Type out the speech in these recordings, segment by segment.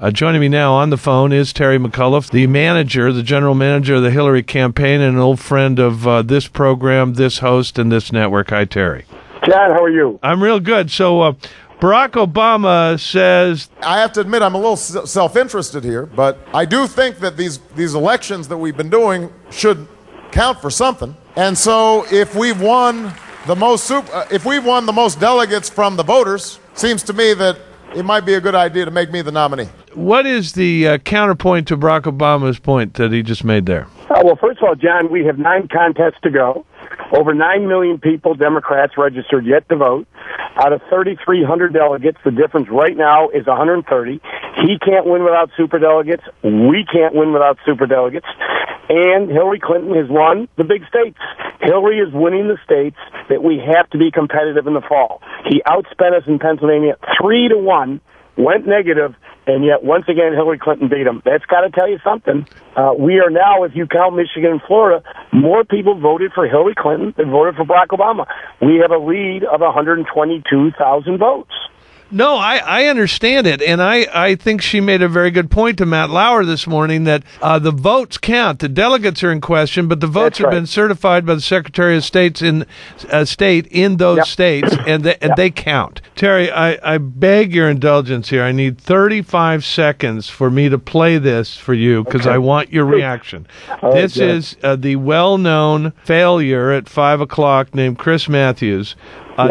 Joining me now on the phone is Terry McAuliffe, the general manager of the Hillary campaign, and an old friend of this program, this host, and this network. Hi, Terry. John, how are you? I'm real good. So Barack Obama says... I have to admit I'm a little self-interested here, but I do think that these elections that we've been doing should count for something. And so if we've won the most delegates from the voters, seems to me that it might be a good idea to make me the nominee. What is the counterpoint to Barack Obama's point that he just made there? Well, first of all, John, we have 9 contests to go. Over 9 million people, Democrats, registered yet to vote. Out of 3,300 delegates, the difference right now is 130. He can't win without superdelegates. We can't win without superdelegates. And Hillary Clinton has won the big states. Hillary is winning the states that we have to be competitive in the fall. He outspent us in Pennsylvania 3-1, went negative, and yet once again Hillary Clinton beat him. That's got to tell you something. We are now, if you count Michigan and Florida, more people voted for Hillary Clinton than voted for Barack Obama. We have a lead of 122,000 votes. No, I understand it, and I think she made a very good point to Matt Lauer this morning that the votes count. The delegates are in question, but the votes have been certified by the Secretary of State in those states, and they count. Terry, I beg your indulgence here. I need 35 seconds for me to play this for you because I want your reaction. This is the well-known failure at 5 o'clock named Chris Matthews.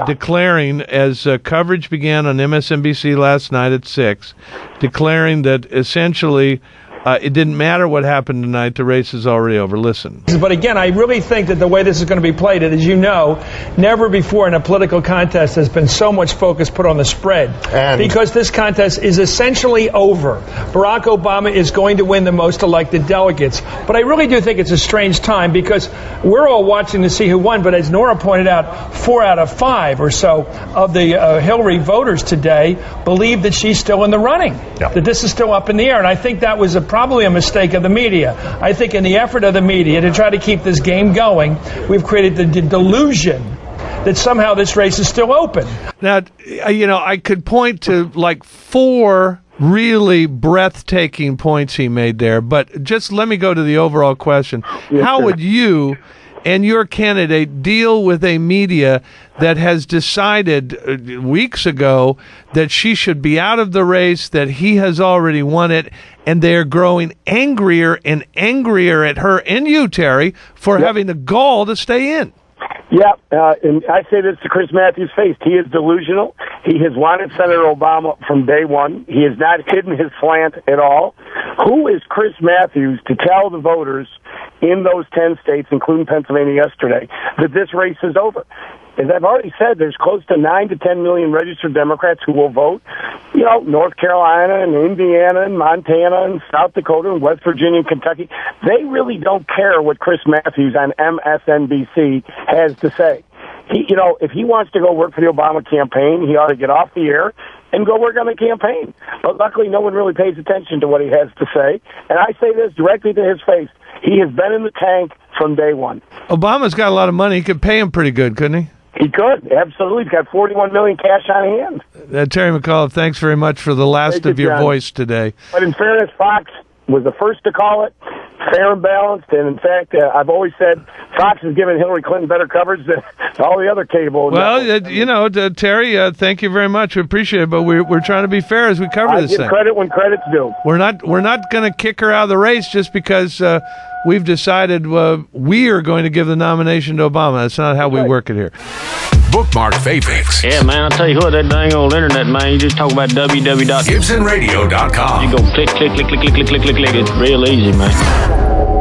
Declaring, as coverage began on MSNBC last night at 6, declaring that essentially it didn't matter what happened tonight, the race is already over. Listen. But again, I really think that the way this is going to be played, as you know, never before in a political contest has been so much focus put on the spread. Because this contest is essentially over. Barack Obama is going to win the most elected delegates. But I really do think it's a strange time because we're all watching to see who won. But as Nora pointed out, 4 out of 5 or so of the Hillary voters today believe that she's still in the running, that this is still up in the air. And I think that was probably a mistake of the media. I think in the effort of the media to try to keep this game going, we've created the delusion that somehow this race is still open. Now, I could point to like 4 really breathtaking points he made there, but just let me go to the overall question. How would you and your candidate deal with a media that has decided weeks ago that she should be out of the race, that he has already won it, and they're growing angrier and angrier at her and you, Terry, for having the gall to stay in? And I say this to Chris Matthews' face. He is delusional. He has wanted Senator Obama from day one. He has not hidden his slant at all. Who is Chris Matthews to tell the voters in those 10 states, including Pennsylvania yesterday, that this race is over? As I've already said, there's close to 9 to 10 million registered Democrats who will vote. North Carolina and Indiana and Montana and South Dakota and West Virginia and Kentucky. They really don't care what Chris Matthews on MSNBC has to say. If he wants to go work for the Obama campaign, he ought to get off the air and go work on the campaign. But luckily, no one really pays attention to what he has to say. And I say this directly to his face. He has been in the tank from day one. Obama's got a lot of money. He could pay him pretty good, couldn't he? He could, absolutely. He's got $41 million cash on hand. Terry McAuliffe, thanks very much for the last of your voice today. But in fairness, Fox was the first to call it, fair and balanced. And in fact, I've always said Fox has given Hillary Clinton better coverage than all the other cable. Well, Terry, thank you very much. We appreciate it, but we're trying to be fair as we cover this thing. I give credit when credit's due. We're not going to kick her out of the race just because we've decided we are going to give the nomination to Obama. That's not how we work it here. Bookmark favorites. Yeah, man, I'll tell you what, that dang old internet, man, you just talk about www.GibsonRadio.com. You go click, click, click, click, click, click, click, click. It's real easy, man.